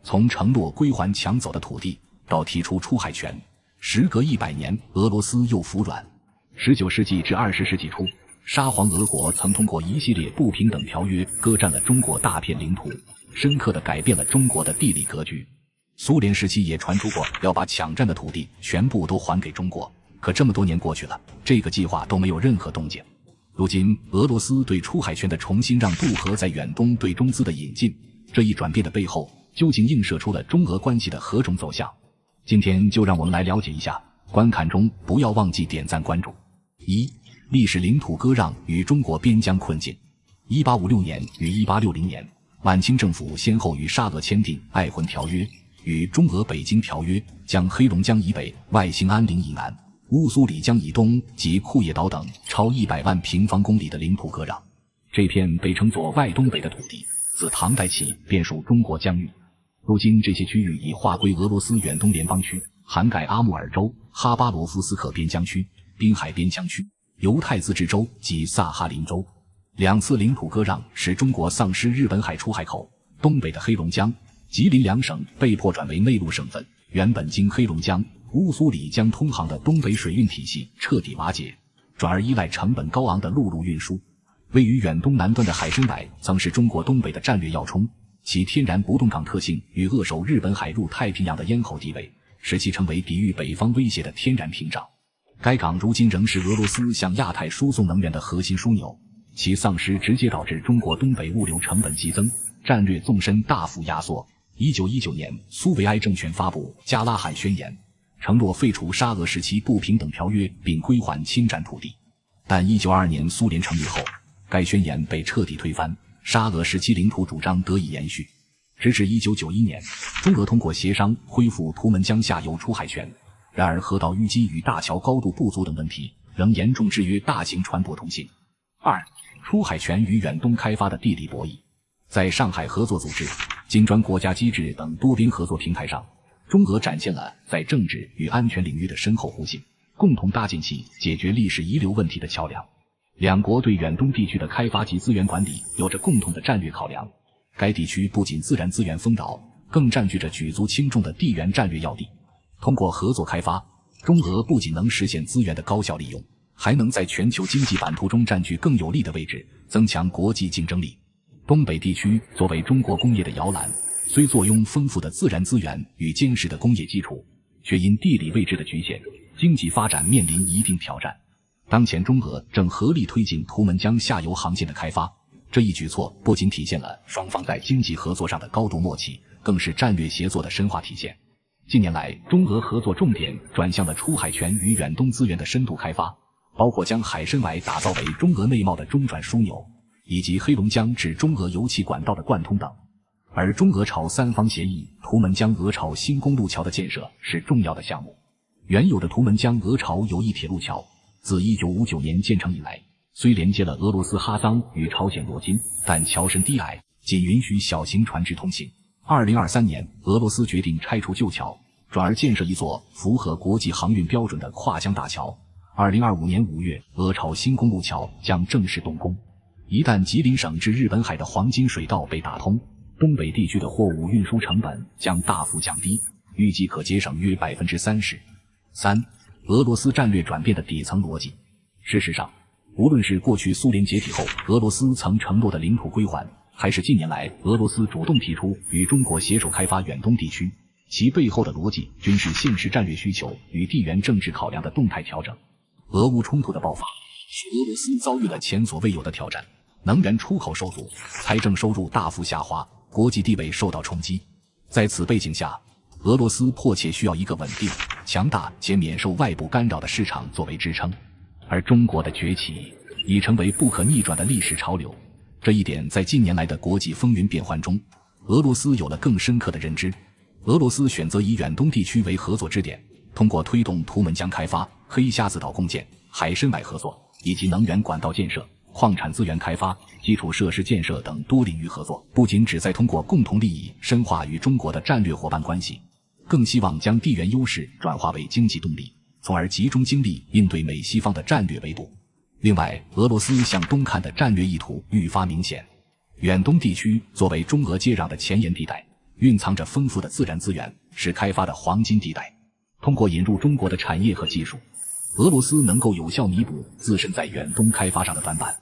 从承诺归还抢走的土地到提出出海权，时隔100年，俄罗斯又服软。19世纪至20世纪初，沙皇俄国曾通过一系列不平等条约割占了中国大片领土，深刻地改变了中国的地理格局。苏联时期也传出过要把抢占的土地全部都还给中国，可这么多年过去了，这个计划都没有任何动静。如今俄罗斯对出海权的重新让渡和在远东对中资的引进，这一转变的背后究竟映射出了中俄关系的何种走向？今天就让我们来了解一下，观看中不要忘记点赞关注。1. 历史领土割让与中国边疆困境。1856年与1860年，晚清政府先后与沙俄签订《瑷珲条约》与《中俄北京条约》，将黑龙江以北、外兴安岭以南、乌苏里江以东及库页岛等超100万平方公里的领土割让。这片被称作外东北的土地，自唐代起便属中国疆域。如今这些区域已划归俄罗斯远东联邦区，涵盖阿穆尔州、哈巴罗夫斯克边疆区、滨海边疆区、犹太自治州及萨哈林州。2次领土割让使中国丧失日本海出海口，东北的黑龙江、吉林2省被迫转为内陆省份，原本经黑龙江、乌苏里江通航的东北水运体系彻底瓦解，转而依赖成本高昂的陆路运输。位于远东南端的海参崴曾是中国东北的战略要冲，其天然不动港特性与扼守日本海入太平洋的咽喉地位，使其成为抵御北方威胁的天然屏障。该港如今仍是俄罗斯向亚太输送能源的核心枢纽，其丧失直接导致中国东北物流成本激增，战略纵深大幅压缩。1919年，苏维埃政权发布《加拉罕宣言》，承诺废除沙俄时期不平等条约并归还侵占土地。但1922年苏联成立后，该宣言被彻底推翻，沙俄时期领土主张得以延续。直至1991年，中俄通过协商恢复图们江下游出海权，然而河道淤积与大桥高度不足等问题仍严重制约大型船舶通行。2. 出海权与远东开发的地理博弈。在上海合作组织、金砖国家机制等多边合作平台上，中俄展现了在政治与安全领域的深厚互信，共同搭建起解决历史遗留问题的桥梁。两国对远东地区的开发及资源管理有着共同的战略考量，该地区不仅自然资源丰饶，更占据着举足轻重的地缘战略要地。通过合作开发，中俄不仅能实现资源的高效利用，还能在全球经济版图中占据更有利的位置，增强国际竞争力。东北地区作为中国工业的摇篮，虽坐拥丰富的自然资源与坚实的工业基础，却因地理位置的局限，经济发展面临一定挑战。当前中俄正合力推进图们江下游航线的开发，这一举措不仅体现了双方在经济合作上的高度默契，更是战略协作的深化体现。近年来，中俄合作重点转向了出海权与远东资源的深度开发，包括将海参崴打造为中俄内贸的中转枢纽，以及黑龙江至中俄油气管道的贯通等。而中俄朝三方协议图们江俄朝新公路桥的建设是重要的项目。原有的图们江俄朝友谊铁路桥自1959年建成以来，虽连接了俄罗斯哈桑与朝鲜罗金，但桥身低矮，仅允许小型船只通行。2023年，俄罗斯决定拆除旧桥，转而建设一座符合国际航运标准的跨江大桥。2025年5月，俄朝新公路桥将正式动工。一旦吉林省至日本海的黄金水道被打通，东北地区的货物运输成本将大幅降低，预计可节省约 30%。 3. 俄罗斯战略转变的底层逻辑。事实上，无论是过去苏联解体后俄罗斯曾承诺的领土归还，还是近年来俄罗斯主动提出与中国携手开发远东地区，其背后的逻辑均是现实战略需求与地缘政治考量的动态调整。俄乌冲突的爆发使俄罗斯遭遇了前所未有的挑战，能源出口受阻，财政收入大幅下滑，国际地位受到冲击。在此背景下，俄罗斯迫切需要一个稳定、强大且免受外部干扰的市场作为支撑。而中国的崛起已成为不可逆转的历史潮流，这一点在近年来的国际风云变幻中，俄罗斯有了更深刻的认知。俄罗斯选择以远东地区为合作支点，通过推动图们江开发、黑瞎子岛共建、海参崴合作，以及能源管道建设、矿产资源开发、基础设施建设等多领域合作，不仅旨在通过共同利益深化与中国的战略伙伴关系，更希望将地缘优势转化为经济动力，从而集中精力应对美西方的战略围堵。另外，俄罗斯向东看的战略意图愈发明显。远东地区作为中俄接壤的前沿地带，蕴藏着丰富的自然资源，是开发的黄金地带。通过引入中国的产业和技术，俄罗斯能够有效弥补自身在远东开发上的短板。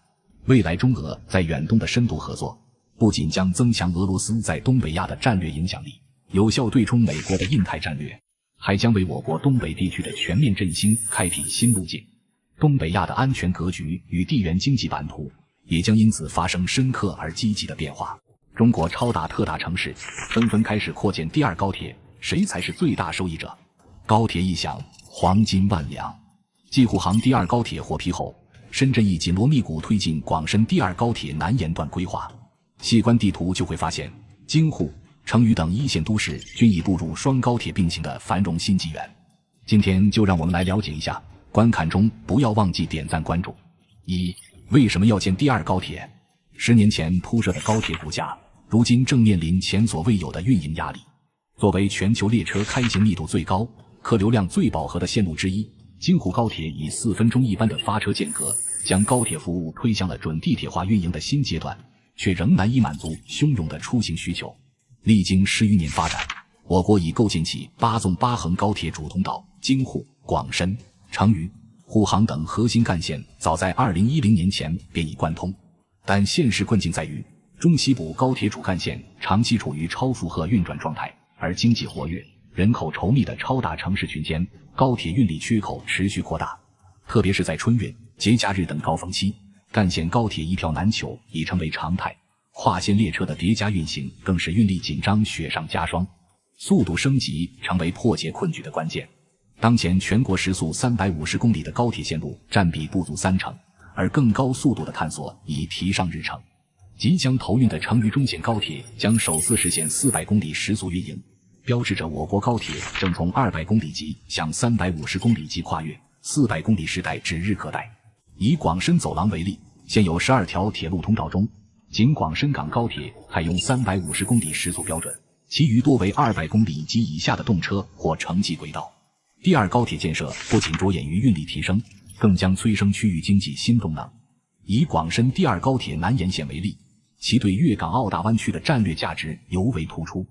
未来中俄在远东的深度合作，不仅将增强俄罗斯在东北亚的战略影响力，有效对冲美国的印太战略，还将为我国东北地区的全面振兴开辟新路径。东北亚的安全格局与地缘经济版图也将因此发生深刻而积极的变化。中国超大特大城市纷纷开始扩建第二高铁，谁才是最大受益者？高铁一响，黄金万两。继沪杭第二高铁获批后，深圳亦紧锣密鼓推进广深第二高铁南延段规划。细观地图就会发现，京沪、成渝等一线都市均已步入双高铁并行的繁荣新纪元。今天就让我们来了解一下，观看中不要忘记点赞关注。一、为什么要建第二高铁？10年前铺设的高铁骨架，如今正面临前所未有的运营压力。作为全球列车开行密度最高、客流量最饱和的线路之一，京沪高铁以4分钟一班的发车间隔，将高铁服务推向了准地铁化运营的新阶段，却仍难以满足汹涌的出行需求。历经10余年发展，我国已构建起8纵8横高铁主通道，京沪、广深、成渝、沪杭等核心干线早在2010年前便已贯通。但现实困境在于，中西部高铁主干线长期处于超负荷运转状态，而经济活跃、人口稠密的超大城市群间，高铁运力缺口持续扩大。特别是在春运、节假日等高峰期，干线高铁一票难求已成为常态，跨线列车的叠加运行更是运力紧张雪上加霜，速度升级成为破解困局的关键。当前全国时速350公里的高铁线路占比不足30%，而更高速度的探索已提上日程。即将投运的成渝中线高铁将首次实现400公里时速运营，标志着我国高铁正从200公里级向350公里级跨越，400公里时代指日可待。以广深走廊为例，现有12条铁路通道中，仅广深港高铁采用350公里时速标准，其余多为200公里及以下的动车或城际轨道。第二高铁建设不仅着眼于运力提升，更将催生区域经济新动能。以广深第二高铁南延线为例，其对粤港澳大湾区的战略价值尤为突出。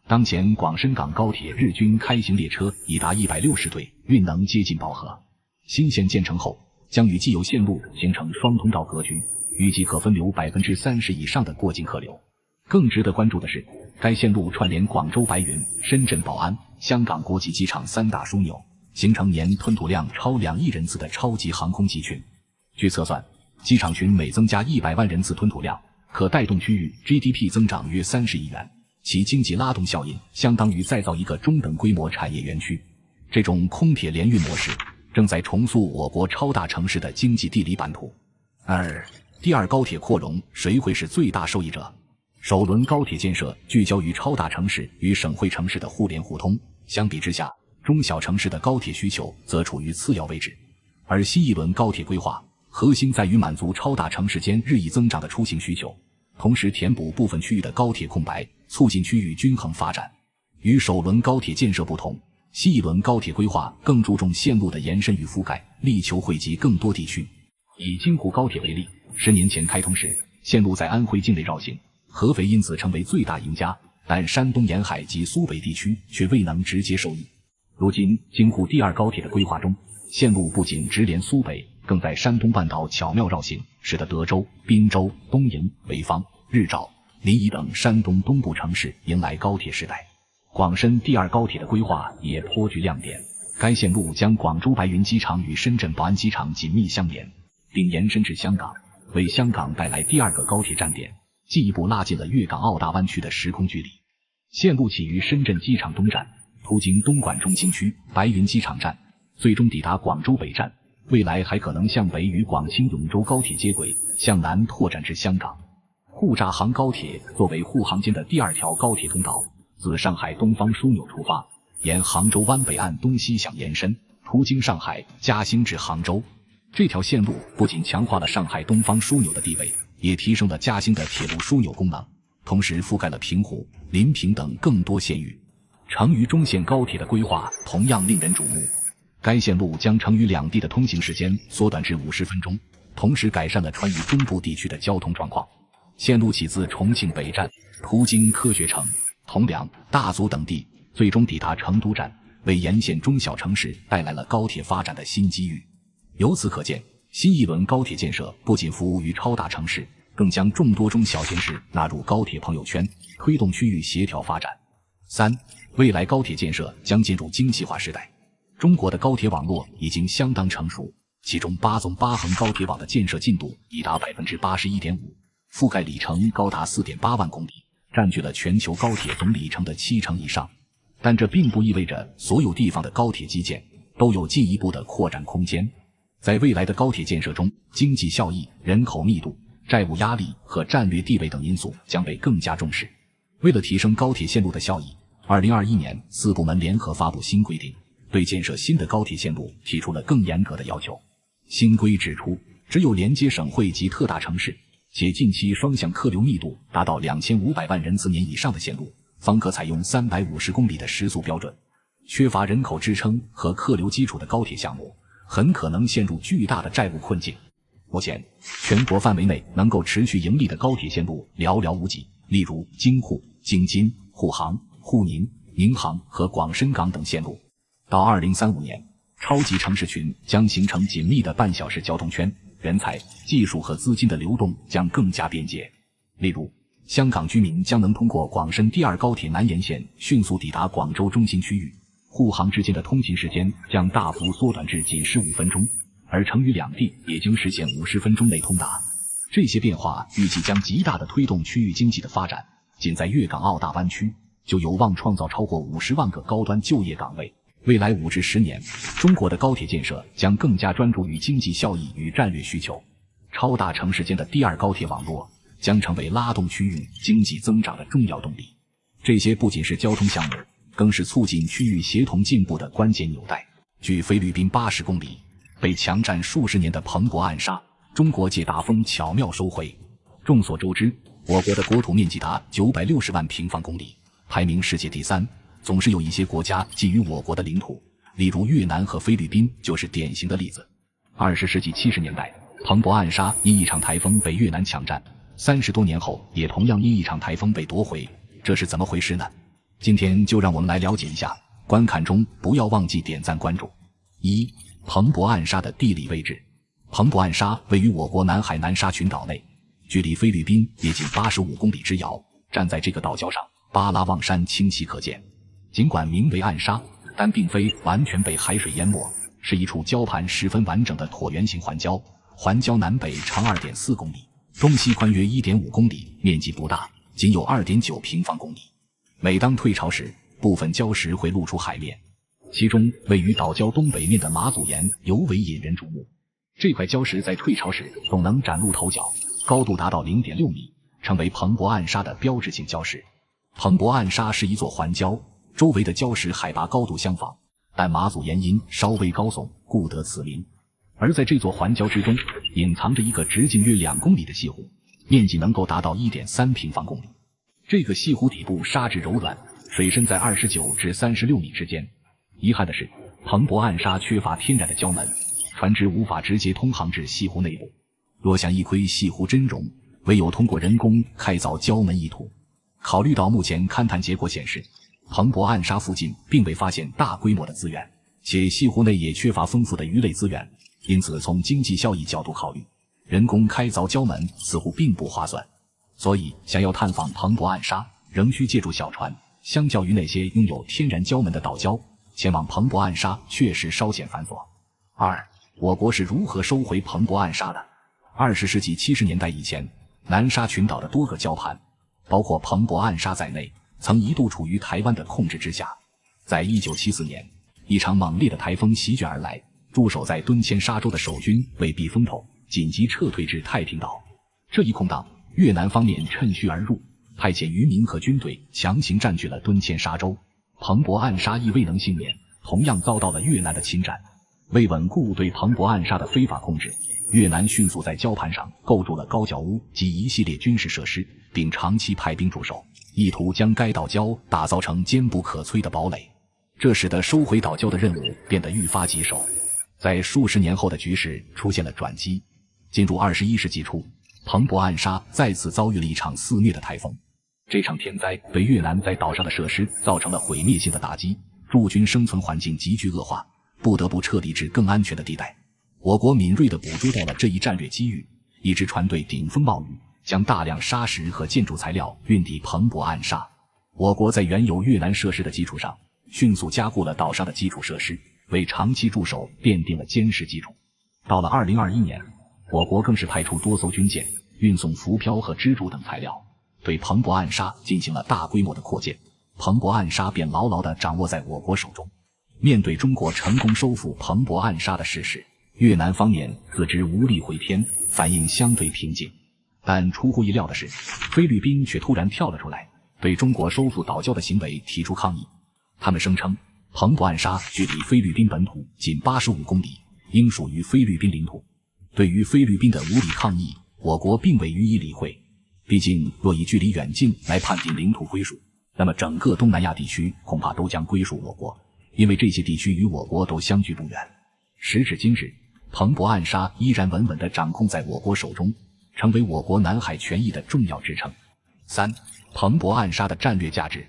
当前广深港高铁日均开行列车已达160对，运能接近饱和。新线建成后，将与既有线路形成双通道格局，预计可分流30%以上的过境客流。更值得关注的是，该线路串联广州白云、深圳宝安、香港国际机场3大枢纽，形成年吞吐量超2亿人次的超级航空集群。据测算，机场群每增加100万人次吞吐量，可带动区域 GDP 增长约30亿元，其经济拉动效应相当于再造一个中等规模产业园区。这种空铁联运模式正在重塑我国超大城市的经济地理版图。2. 第二高铁扩容，谁会是最大受益者？首轮高铁建设聚焦于超大城市与省会城市的互联互通，相比之下，中小城市的高铁需求则处于次要位置。而新一轮高铁规划核心在于满足超大城市间日益增长的出行需求，同时填补部分区域的高铁空白，促进区域均衡发展。与首轮高铁建设不同，新一轮高铁规划更注重线路的延伸与覆盖，力求惠及更多地区。以京沪高铁为例，10年前开通时，线路在安徽境内绕行，合肥因此成为最大赢家，但山东沿海及苏北地区却未能直接受益。如今京沪第二高铁的规划中，线路不仅直连苏北，更在山东半岛巧妙绕行，使得德州、滨州、东营、潍坊、日照、临沂等山东东部城市迎来高铁时代。广深第二高铁的规划也颇具亮点，该线路将广州白云机场与深圳宝安机场紧密相连，并延伸至香港，为香港带来第二个高铁站点，进一步拉近了粤港澳大湾区的时空距离。线路起于深圳机场东站，途经东莞中心区、白云机场站，最终抵达广州北站，未来还可能向北与广清永州高铁接轨，向南拓展至香港。沪札杭高铁作为沪杭间的第二条高铁通道，自上海东方枢纽出发，沿杭州湾北岸东西向延伸，途经上海、嘉兴至杭州。这条线路不仅强化了上海东方枢纽的地位，也提升了嘉兴的铁路枢纽功能，同时覆盖了平湖、临平等更多县域。成渝中线高铁的规划同样令人瞩目，该线路将成渝两地的通行时间缩短至50分钟，同时改善了川渝中部地区的交通状况。线路起自重庆北站，途经科学城、铜梁、大足等地，最终抵达成都站，为沿线中小城市带来了高铁发展的新机遇。由此可见，新一轮高铁建设不仅服务于超大城市，更将众多中小县市纳入高铁朋友圈，推动区域协调发展。3. 未来高铁建设将进入精细化时代。中国的高铁网络已经相当成熟，其中8纵8横高铁网的建设进度已达 81.5%， 覆盖里程高达 4.8 万公里，占据了全球高铁总里程的70%以上。但这并不意味着所有地方的高铁基建都有进一步的扩展空间。在未来的高铁建设中，经济效益、人口密度、债务压力和战略地位等因素将被更加重视。为了提升高铁线路的效益，2021年4部门联合发布新规定，对建设新的高铁线路提出了更严格的要求。新规指出，只有连接省会及特大城市，且近期双向客流密度达到2500万人次年以上的线路，方可采用350公里的时速标准。缺乏人口支撑和客流基础的高铁项目很可能陷入巨大的债务困境。目前，全国范围内能够持续盈利的高铁线路寥寥无几，例如京沪、京津、沪杭、沪宁、宁杭和广深港等线路。到2035年，超级城市群将形成紧密的半小时交通圈，人才、技术和资金的流动将更加便捷。例如，香港居民将能通过广深第2高铁南延线迅速抵达广州中心区域，沪杭之间的通勤时间将大幅缩短至仅15分钟，而成渝两地也将实现50分钟内通达。这些变化预计将极大地推动区域经济的发展，仅在粤港澳大湾区就有望创造超过50万个高端就业岗位。未来5至10年，中国的高铁建设将更加专注于经济效益与战略需求。超大城市间的第2高铁网络将成为拉动区域经济增长的重要动力。这些不仅是交通项目，更是促进区域协同进步的关键纽带。距菲律宾80公里，被强占数十年的蓬勃暗沙，中国借大风巧妙收回。众所周知，我国的国土面积达960万平方公里，排名世界第3。总是有一些国家觊觎我国的领土，例如越南和菲律宾就是典型的例子。20世纪70年代，蓬勃暗沙因一场台风被越南抢占，30多年后也同样因一场台风被夺回，这是怎么回事呢？今天就让我们来了解一下，观看中不要忘记点赞关注。1. 蓬勃暗沙的地理位置。蓬勃暗沙位于我国南海南沙群岛内，距离菲律宾也仅85公里之遥。站在这个岛礁上，巴拉望山清晰可见。尽管名为暗沙，但并非完全被海水淹没，是一处礁盘十分完整的椭圆形环礁。环礁南北长 2.4 公里，东西宽约 1.5 公里，面积不大，仅有 2.9 平方公里。每当退潮时，部分礁石会露出海面，其中位于岛礁东北面的马祖岩尤为引人注目。这块礁石在退潮时总能崭露头角，高度达到 0.6 米，成为蓬勃暗沙的标志性礁石。蓬勃暗沙是一座环礁，周围的礁石海拔高度相仿，但马祖岩因稍微高耸，故得此名。而在这座环礁之中，隐藏着一个直径约2公里的西湖，面积能够达到 1.3 平方公里。这个西湖底部沙质柔软，水深在29至36米之间。遗憾的是，蓬勃暗沙缺乏天然的礁门，船只无法直接通航至西湖内部。若想一窥西湖真容，唯有通过人工开凿礁门一途。考虑到目前勘探结果显示，蓬勃暗沙附近并未发现大规模的资源，且西湖内也缺乏丰富的鱼类资源，因此从经济效益角度考虑，人工开凿礁门似乎并不划算。所以想要探访蓬勃暗沙，仍需借助小船。相较于那些拥有天然礁门的岛礁，前往蓬勃暗沙确实稍显繁琐。2. 我国是如何收回蓬勃暗沙的？20世纪70年代以前，南沙群岛的多个礁盘，包括蓬勃暗沙在内，曾一度处于台湾的控制之下。在1974年，一场猛烈的台风席卷而来，驻守在敦谦沙洲的守军为避风头，紧急撤退至太平岛。这一空档，越南方面趁虚而入，派遣渔民和军队强行占据了敦谦沙洲。蓬勃暗沙亦未能幸免，同样遭到了越南的侵占。为稳固对蓬勃暗沙的非法控制，越南迅速在礁盘上构筑了高脚屋及一系列军事设施，并长期派兵驻守，意图将该岛礁打造成坚不可摧的堡垒。这使得收回岛礁的任务变得愈发棘手。在数十年后的局势出现了转机。进入21世纪初，蓬勃暗沙再次遭遇了一场肆虐的台风。这场天灾对越南在岛上的设施造成了毁灭性的打击，驻军生存环境急剧恶化，不得不撤离至更安全的地带。我国敏锐地捕捉到了这一战略机遇，一支船队顶风冒雨，将大量砂石和建筑材料运抵彭博暗沙。我国在原有越南设施的基础上，迅速加固了岛上的基础设施，为长期驻守奠定了坚实基础。到了2021年，我国更是派出多艘军舰，运送浮漂和支柱等材料，对彭博暗沙进行了大规模的扩建，彭博暗沙便牢牢地掌握在我国手中。面对中国成功收复彭博暗沙的事实，越南方面自知无力回天，反应相对平静。但出乎意料的是，菲律宾却突然跳了出来，对中国收复岛礁的行为提出抗议。他们声称，彭博暗沙距离菲律宾本土仅85公里，应属于菲律宾领土。对于菲律宾的无理抗议，我国并未予以理会。毕竟，若以距离远近来判定领土归属，那么整个东南亚地区恐怕都将归属我国，因为这些地区与我国都相距不远。时至今日，彭博暗沙依然稳稳地掌控在我国手中，成为我国南海权益的重要支撑。3. 彭博暗沙的战略价值。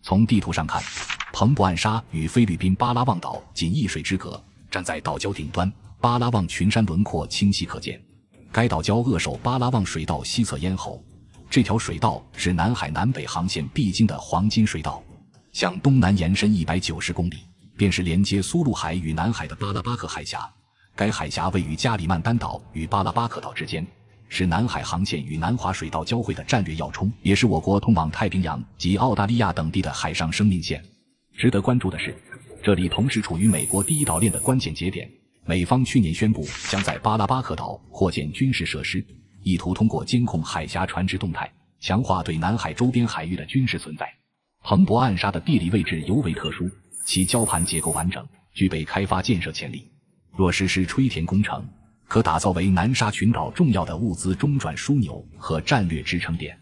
从地图上看，彭博暗沙与菲律宾巴拉望岛仅一水之隔，站在岛礁顶端，巴拉望群山轮廓清晰可见。该岛礁扼守巴拉望水道西侧咽喉，这条水道是南海南北航线必经的黄金水道，向东南延伸190公里，便是连接苏禄海与南海的巴拉巴克海峡。该海峡位于加里曼丹岛与巴拉巴克岛之间，是南海航线与南华水道交汇的战略要冲，也是我国通往太平洋及澳大利亚等地的海上生命线。值得关注的是，这里同时处于美国第一岛链的关键节点。美方去年宣布将在巴拉巴克岛扩建军事设施，意图通过监控海峡船只动态，强化对南海周边海域的军事存在。彭博暗沙的地理位置尤为特殊，其礁盘结构完整，具备开发建设潜力。若实施吹填工程，可打造为南沙群岛重要的物资中转枢纽和战略支撑点。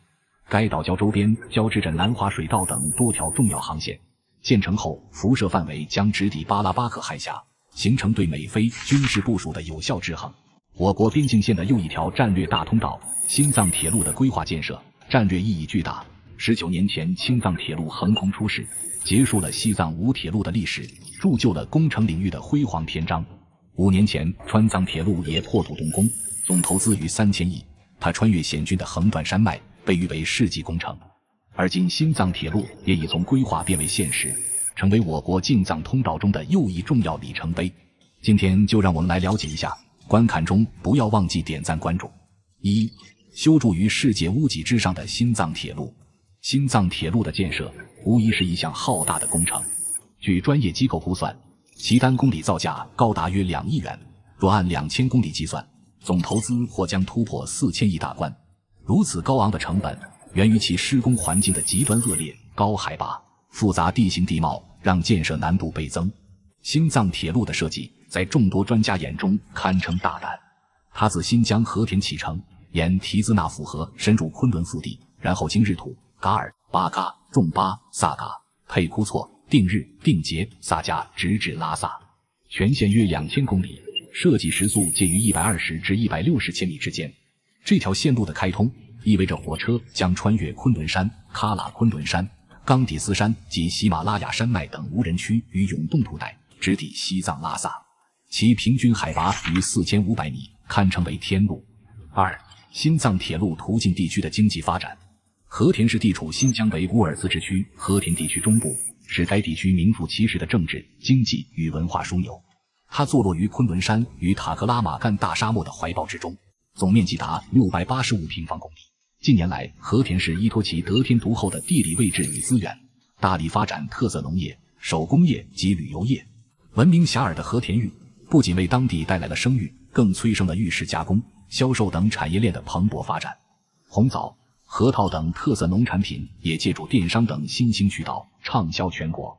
该岛礁周边交织着南华水道等多条重要航线，建成后辐射范围将直抵巴拉巴克海峡，形成对美菲军事部署的有效制衡。我国边境线的又一条战略大通道新藏铁路的规划建设，战略意义巨大。19年前青藏铁路横空出世，结束了西藏无铁路的历史，铸就了工程领域的辉煌篇章。5年前川藏铁路也破土动工，总投资逾3000亿，它穿越险峻的横断山脉，被誉为世纪工程。而今新藏铁路也已从规划变为现实，成为我国进藏通道中的又一重要里程碑。今天就让我们来了解一下，观看中不要忘记点赞关注。1. 修筑于世界屋脊之上的新藏铁路。新藏铁路的建设无疑是一项浩大的工程，据专业机构估算，其单公里造价高达约2亿元，若按2000公里计算，总投资或将突破4000亿大关。如此高昂的成本源于其施工环境的极端恶劣，高海拔、复杂地形地貌让建设难度倍增。新藏铁路的设计在众多专家眼中堪称大胆。它自新疆和田启程，沿提兹纳府河深入昆仑腹地，然后经日土、噶尔、巴嘎、仲巴、萨嘎、佩库措、定日、定杰、萨迦直至拉萨，全线约2000公里，设计时速介于120至160千米之间。这条线路的开通意味着火车将穿越昆仑山、喀喇昆仑山、冈底斯山及喜马拉雅山脉等无人区与永冻土带，直抵西藏拉萨，其平均海拔逾4500米，堪称为天路。2. 新藏铁路途径地区的经济发展。和田市地处新疆维吾尔自治区和田地区中部，是该地区名副其实的政治、经济与文化枢纽。它坐落于昆仑山与塔克拉玛干大沙漠的怀抱之中，总面积达685平方公里。近年来，和田市依托其得天独厚的地理位置与资源，大力发展特色农业、手工业及旅游业。闻名遐迩的和田玉不仅为当地带来了声誉，更催生了玉石加工、销售等产业链的蓬勃发展。红枣、核桃等特色农产品也借助电商等新兴渠道畅销全国。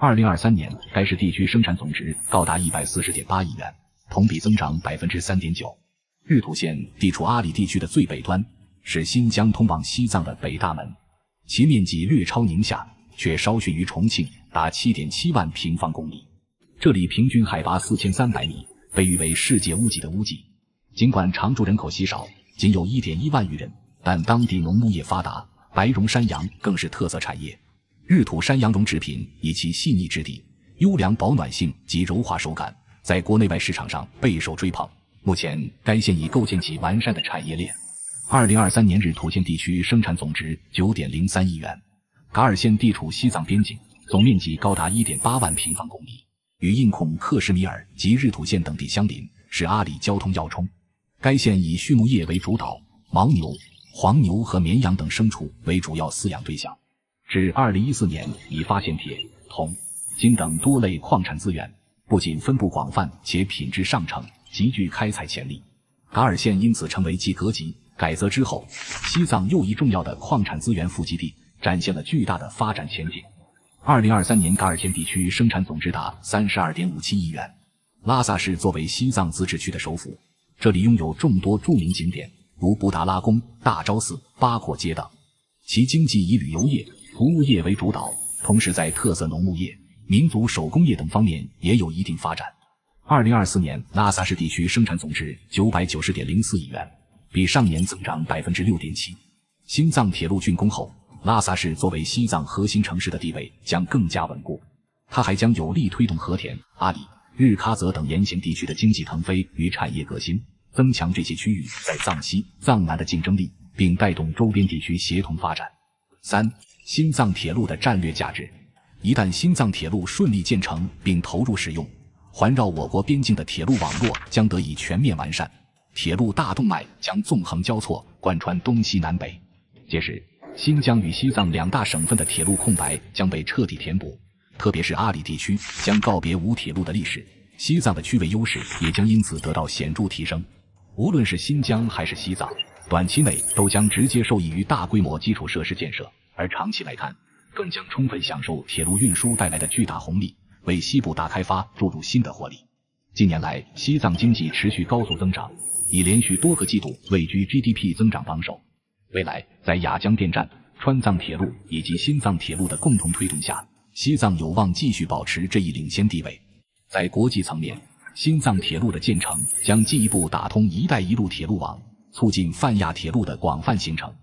2023年，该市地区生产总值高达140.8亿元，同比增长 3.9%。日土县地处阿里地区的最北端，是新疆通往西藏的北大门，其面积略超宁夏，却稍逊于重庆，达 7.7 万平方公里。这里平均海拔4300米，被誉为世界屋脊的屋脊。尽管常住人口稀少，仅有 1.1万余人，但当地农牧业发达，白绒山羊更是特色产业。日土山羊绒制品以其细腻质地、优良保暖性及柔滑手感，在国内外市场上备受追捧。目前，该县已构建起完善的产业链。2023年日土县地区生产总值 9.03 亿元。噶尔县地处西藏边境，总面积高达 1.8 万平方公里，与印孔克什米尔及日土县等地相邻，是阿里交通要冲。该县以畜牧业为主导，牦牛、黄牛和绵羊等牲畜为主要饲养对象。至2014年已发现铁、铜、金等多类矿产资源，不仅分布广泛，且品质上乘，极具开采潜力。噶尔县因此成为继格吉改则之后，西藏又一重要的矿产资源富集地，展现了巨大的发展前景。2023年噶尔县地区生产总值达 32.57 亿元。拉萨市作为西藏自治区的首府，这里拥有众多著名景点，如布达拉宫、大昭寺、八廓街等。其经济以旅游业、服务业为主导，同时在特色农牧业、民族手工业等方面也有一定发展。2024年拉萨市地区生产总值 990.04 亿元，比上年增长 6.7%。新藏铁路竣工后，拉萨市作为西藏核心城市的地位将更加稳固。它还将有力推动和田、阿里、日喀则等沿线地区的经济腾飞与产业革新，增强这些区域在藏西、藏南的竞争力，并带动周边地区协同发展。3. 新藏铁路的战略价值。一旦新藏铁路顺利建成并投入使用，环绕我国边境的铁路网络将得以全面完善，铁路大动脉将纵横交错，贯穿东西南北。届时，新疆与西藏两大省份的铁路空白将被彻底填补，特别是阿里地区将告别无铁路的历史，西藏的区位优势也将因此得到显著提升。无论是新疆还是西藏，短期内都将直接受益于大规模基础设施建设，而长期来看，更将充分享受铁路运输带来的巨大红利，为西部大开发注入新的活力。近年来，西藏经济持续高速增长，已连续多个季度位居 GDP 增长榜首。未来，在雅江电站、川藏铁路以及新藏铁路的共同推动下，西藏有望继续保持这一领先地位。在国际层面，新藏铁路的建成将进一步打通“一带一路”铁路网，促进泛亚铁路的广泛形成。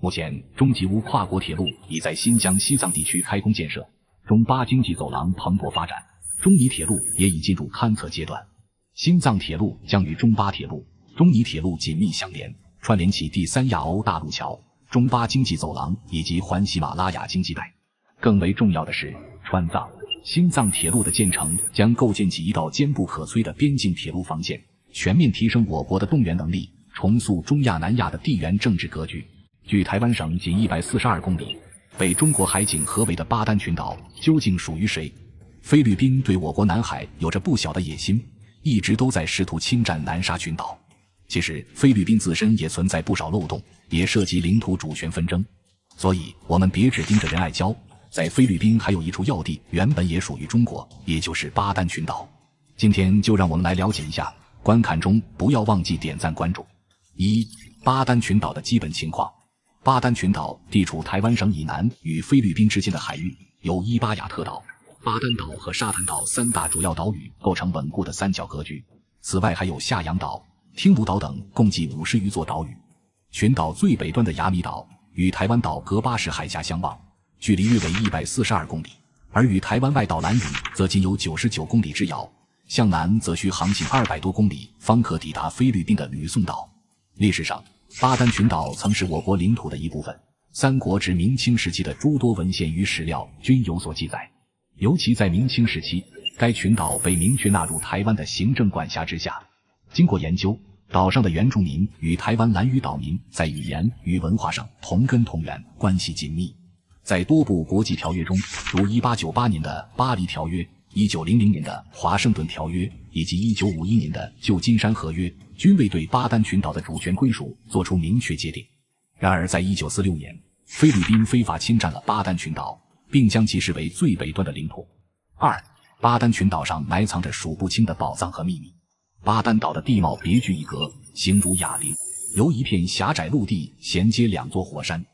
目前，中吉乌跨国铁路已在新疆西藏地区开工建设，中巴经济走廊蓬勃发展，中尼铁路也已进入勘测阶段。新藏铁路将与中巴铁路、中尼铁路紧密相连，串联起第三亚欧大陆桥、中巴经济走廊以及环喜马拉雅经济带。更为重要的是，川藏、新藏铁路的建成将构建起一道坚不可摧的边境铁路防线，全面提升我国的动员能力，重塑中亚南亚的地缘政治格局。距台湾省仅142公里，被中国海警合围的巴丹群岛究竟属于谁？菲律宾对我国南海有着不小的野心，一直都在试图侵占南沙群岛。其实菲律宾自身也存在不少漏洞，也涉及领土主权纷争。所以我们别只盯着仁爱礁，在菲律宾还有一处要地原本也属于中国，也就是巴丹群岛。今天就让我们来了解一下，观看中不要忘记点赞关注。1. 巴丹群岛的基本情况。巴丹群岛地处台湾省以南与菲律宾之间的海域，由伊巴雅特岛、巴丹岛和沙滩岛三大主要岛屿构成稳固的三角格局。此外还有夏阳岛、听卢岛等共计50余座岛屿。群岛最北端的雅米岛与台湾岛隔巴士海峡相望，距离约为142公里，而与台湾外岛兰屿则仅有99公里之遥，向南则需航行200多公里方可抵达菲律宾的吕宋岛。历史上，巴丹群岛曾是我国领土的一部分，三国至明清时期的诸多文献与史料均有所记载。尤其在明清时期，该群岛被明确纳入台湾的行政管辖之下。经过研究，岛上的原住民与台湾兰屿岛民在语言与文化上同根同源，关系紧密。在多部国际条约中，如1898年的巴黎条约、1900年的华盛顿条约以及1951年的旧金山合约，均未对巴丹群岛的主权归属作出明确界定。然而在1946年，菲律宾非法侵占了巴丹群岛，并将其视为最北端的领土。2. 巴丹群岛上埋藏着数不清的宝藏和秘密。巴丹岛的地貌别具一格，形如哑铃，由一片狭窄陆地衔接两座火山。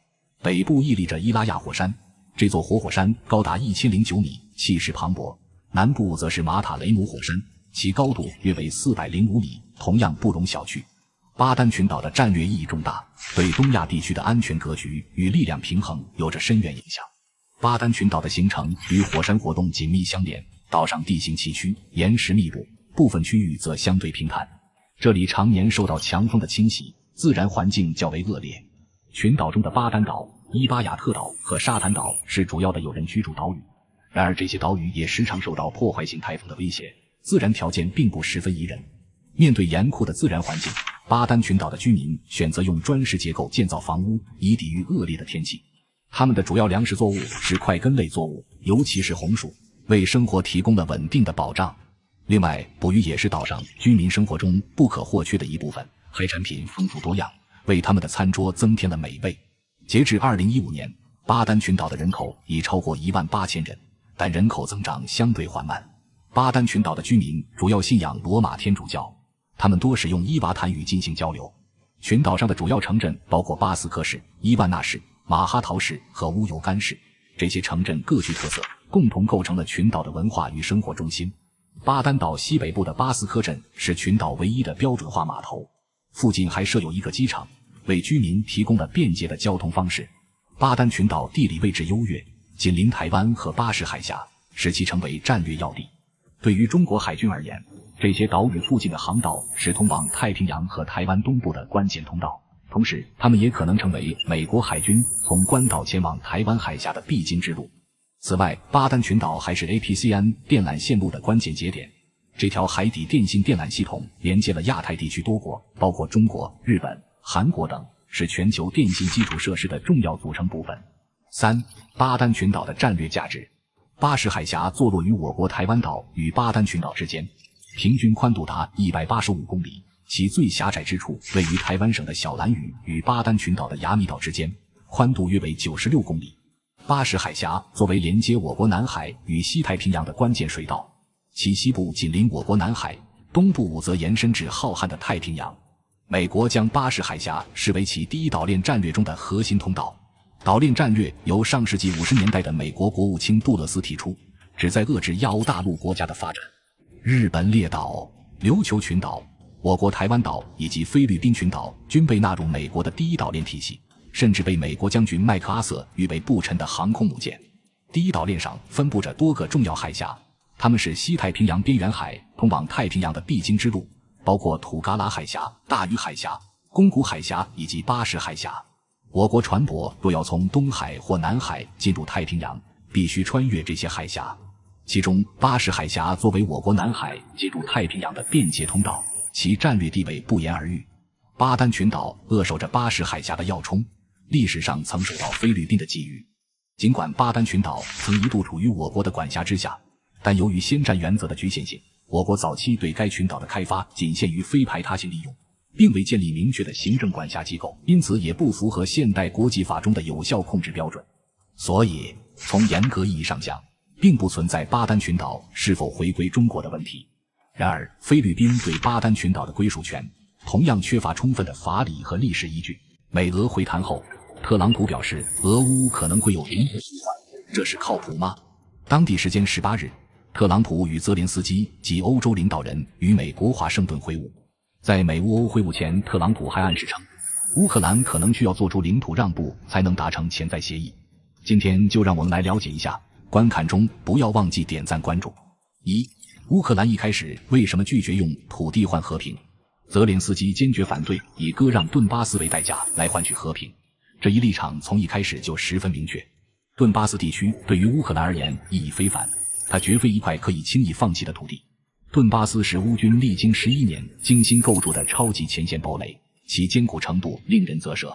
北部屹立着伊拉亚火山，这座活火山高达1009米，气势磅礴。南部则是马塔雷姆火山，其高度约为405米，同样不容小觑。巴丹群岛的战略意义重大，对东亚地区的安全格局与力量平衡有着深远影响。巴丹群岛的形成与火山活动紧密相连，岛上地形崎岖，岩石密布，部分区域则相对平坦。这里常年受到强风的侵袭，自然环境较为恶劣。群岛中的巴丹岛、伊巴雅特岛和沙滩岛是主要的有人居住岛屿，然而这些岛屿也时常受到破坏性台风的威胁，自然条件并不十分宜人。面对严酷的自然环境，巴丹群岛的居民选择用砖石结构建造房屋，以抵御恶劣的天气。他们的主要粮食作物是块根类作物，尤其是红薯，为生活提供了稳定的保障。另外，捕鱼也是岛上居民生活中不可或缺的一部分，海产品丰富多样，为他们的餐桌增添了美味。截至2015年，巴丹群岛的人口已超过18000人，但人口增长相对缓慢。巴丹群岛的居民主要信仰罗马天主教，他们多使用伊瓦坦语进行交流。群岛上的主要城镇包括巴斯克市、伊万纳市、马哈陶市和乌尤干市，这些城镇各具特色，共同构成了群岛的文化与生活中心。巴丹岛西北部的巴斯科镇是群岛唯一的标准化码头，附近还设有一个机场，为居民提供了便捷的交通方式。巴丹群岛地理位置优越，紧邻台湾和巴士海峡，使其成为战略要地。对于中国海军而言，这些岛屿附近的航道是通往太平洋和台湾东部的关键通道，同时它们也可能成为美国海军从关岛前往台湾海峡的必经之路。此外，巴丹群岛还是 APCN 电缆线路的关键节点，这条海底电信电缆系统连接了亚太地区多国，包括中国、日本、韩国等，是全球电信基础设施的重要组成部分。3. 巴丹群岛的战略价值。巴士海峡坐落于我国台湾岛与巴丹群岛之间，平均宽度达185公里，其最狭窄之处位于台湾省的小兰屿与巴丹群岛的亚米岛之间，宽度约为96公里。巴士海峡作为连接我国南海与西太平洋的关键水道，其西部紧邻我国南海，东部则延伸至浩瀚的太平洋。美国将巴士海峡视为其第一岛链战略中的核心通道。岛链战略由上世纪50年代的美国国务卿杜勒斯提出，旨在遏制亚欧大陆国家的发展。日本列岛、琉球群岛、我国台湾岛以及菲律宾群岛均被纳入美国的第一岛链体系，甚至被美国将军麦克阿瑟誉为不沉的航空母舰。第一岛链上分布着多个重要海峡，它们是西太平洋边缘海通往太平洋的必经之路，包括土嘎拉海峡、大隅海峡、宫古海峡以及巴士海峡。我国船舶若要从东海或南海进入太平洋，必须穿越这些海峡。其中巴士海峡作为我国南海进入太平洋的便捷通道，其战略地位不言而喻。巴丹群岛扼守着巴士海峡的要冲，历史上曾受到菲律宾的觊觎。尽管巴丹群岛曾一度处于我国的管辖之下，但由于先占原则的局限性，我国早期对该群岛的开发仅限于非排他性利用，并未建立明确的行政管辖机构，因此也不符合现代国际法中的有效控制标准。所以，从严格意义上讲，并不存在巴丹群岛是否回归中国的问题。然而，菲律宾对巴丹群岛的归属权同样缺乏充分的法理和历史依据。美俄会谈后，特朗普表示俄乌可能会有零和循环，这是靠谱吗？当地时间18日，特朗普与泽连斯基及欧洲领导人与美国华盛顿会晤。在美乌欧会晤前，特朗普还暗示称，乌克兰可能需要做出领土让步才能达成潜在协议。今天就让我们来了解一下，观看中不要忘记点赞关注。1. 乌克兰一开始为什么拒绝用土地换和平？泽连斯基坚决反对以割让顿巴斯为代价来换取和平，这一立场从一开始就十分明确。顿巴斯地区对于乌克兰而言意义非凡，它绝非一块可以轻易放弃的土地。顿巴斯是乌军历经11年精心构筑的超级前线堡垒，其坚固程度令人啧舌。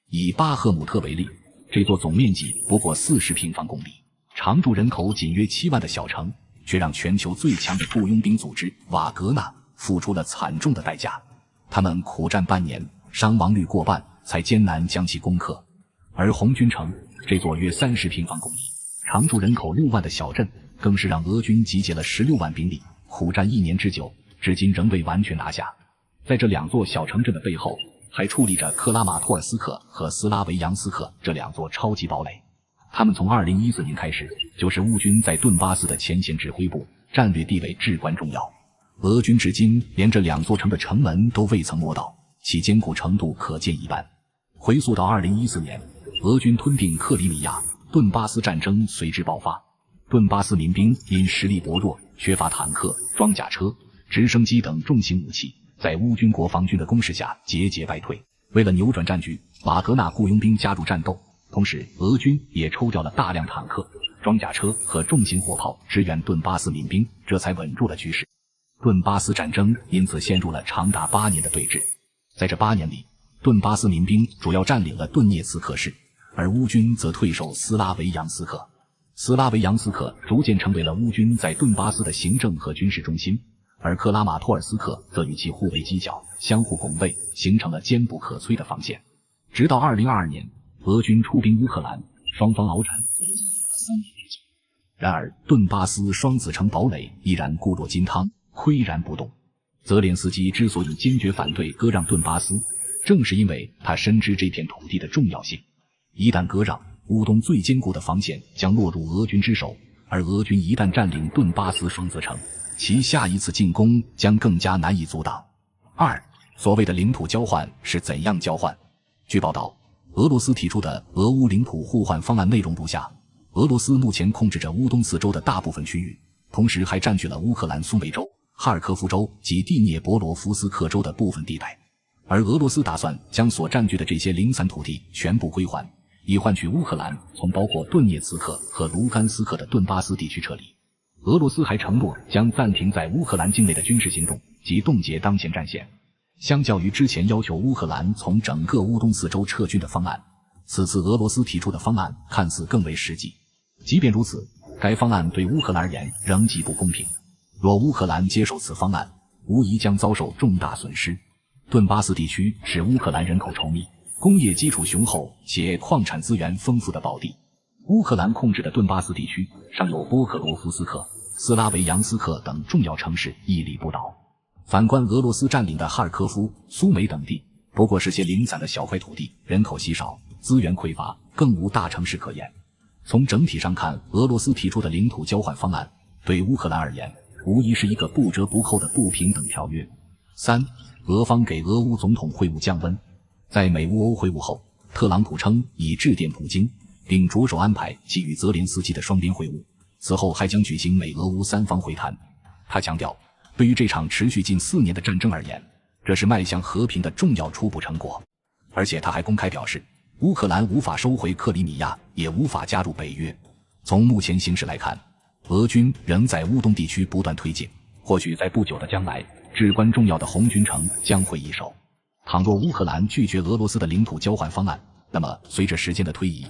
以巴赫姆特为例，这座总面积不过40平方公里，常住人口仅约7万的小城，却让全球最强的雇佣兵组织瓦格纳付出了惨重的代价。他们苦战半年，伤亡率过半，才艰难将其攻克。而红军城这座约30平方公里、常住人口6万的小镇，更是让俄军集结了16万兵力，苦战1年之久，至今仍未完全拿下。在这两座小城镇的背后，还矗立着克拉马托尔斯克和斯拉维扬斯克这两座超级堡垒。他们从2014年开始就是乌军在顿巴斯的前线指挥部，战略地位至关重要。俄军至今连这两座城的城门都未曾摸到，其坚固程度可见一斑。回溯到2014年，俄军吞并克里米亚，顿巴斯战争随之爆发。顿巴斯民兵因实力薄弱，缺乏坦克、装甲车、直升机等重型武器，在乌军国防军的攻势下节节败退。为了扭转战局，瓦格纳雇佣兵加入战斗，同时俄军也抽调了大量坦克、装甲车和重型火炮支援顿巴斯民兵，这才稳住了局势。顿巴斯战争因此陷入了长达8年的对峙。在这8年里，顿巴斯民兵主要占领了顿涅茨克市，而乌军则退守斯拉维扬斯克。斯拉维扬斯克逐渐成为了乌军在顿巴斯的行政和军事中心，而克拉马托尔斯克则与其互为犄角，相互拱卫，形成了坚不可摧的防线。直到2022年，俄军出兵乌克兰，双方鏖战3年之久。然而，顿巴斯双子城堡垒依然固若金汤，岿然不动。泽连斯基之所以坚决反对割让顿巴斯，正是因为他深知这片土地的重要性。一旦割让，乌东最坚固的防线将落入俄军之手，而俄军一旦占领顿巴斯双子城，其下一次进攻将更加难以阻挡。2. 所谓的领土交换是怎样交换？据报道，俄罗斯提出的俄乌领土互换方案内容如下：俄罗斯目前控制着乌东4州的大部分区域，同时还占据了乌克兰苏梅州、哈尔科夫州及第聂伯罗夫斯克州的部分地带，而俄罗斯打算将所占据的这些零散土地全部归还，以换取乌克兰从包括顿涅茨克和卢甘斯克的顿巴斯地区撤离。俄罗斯还承诺将暂停在乌克兰境内的军事行动及冻结当前战线。相较于之前要求乌克兰从整个乌东4州撤军的方案，此次俄罗斯提出的方案看似更为实际。即便如此，该方案对乌克兰而言仍极不公平。若乌克兰接受此方案，无疑将遭受重大损失。顿巴斯地区是乌克兰人口稠密、工业基础雄厚且矿产资源丰富的宝地。乌克兰控制的顿巴斯地区尚有波克罗夫斯克、斯拉维扬斯克等重要城市屹立不倒。反观俄罗斯占领的哈尔科夫、苏梅等地，不过是些零散的小块土地，人口稀少，资源匮乏，更无大城市可言。从整体上看，俄罗斯提出的领土交换方案对乌克兰而言无疑是一个不折不扣的不平等条约。3. 俄方给俄乌总统会晤降温。在美乌欧会晤后，特朗普称已致电普京，并着手安排其与泽连斯基的双边会晤，此后还将举行美俄乌3方会谈。他强调，对于这场持续近4年的战争而言，这是迈向和平的重要初步成果。而且他还公开表示，乌克兰无法收回克里米亚，也无法加入北约。从目前形势来看，俄军仍在乌东地区不断推进，或许在不久的将来，至关重要的红军城将会易手。倘若乌克兰拒绝俄罗斯的领土交换方案，那么随着时间的推移，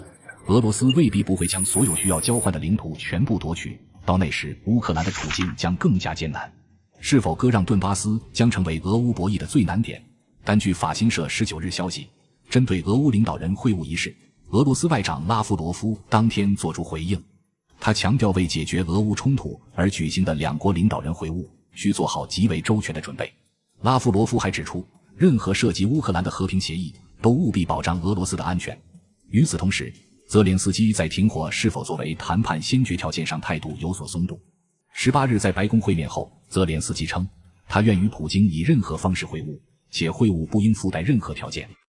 俄罗斯未必不会将所有需要交换的领土全部夺取，到那时乌克兰的处境将更加艰难。是否割让顿巴斯将成为俄乌博弈的最难点。单据法新社19日消息，针对俄乌领导人会晤一事，俄罗斯外长拉夫罗夫当天作出回应。他强调，为解决俄乌冲突而举行的两国领导人会晤需做好极为周全的准备。拉夫罗夫还指出，任何涉及乌克兰的和平协议都务必保障俄罗斯的安全。与此同时，泽连斯基在停火是否作为谈判先决条件上态度有所松动。18日在白宫会面后，泽连斯基称，他愿与普京以任何方式会晤，且会晤不应附带任何条件。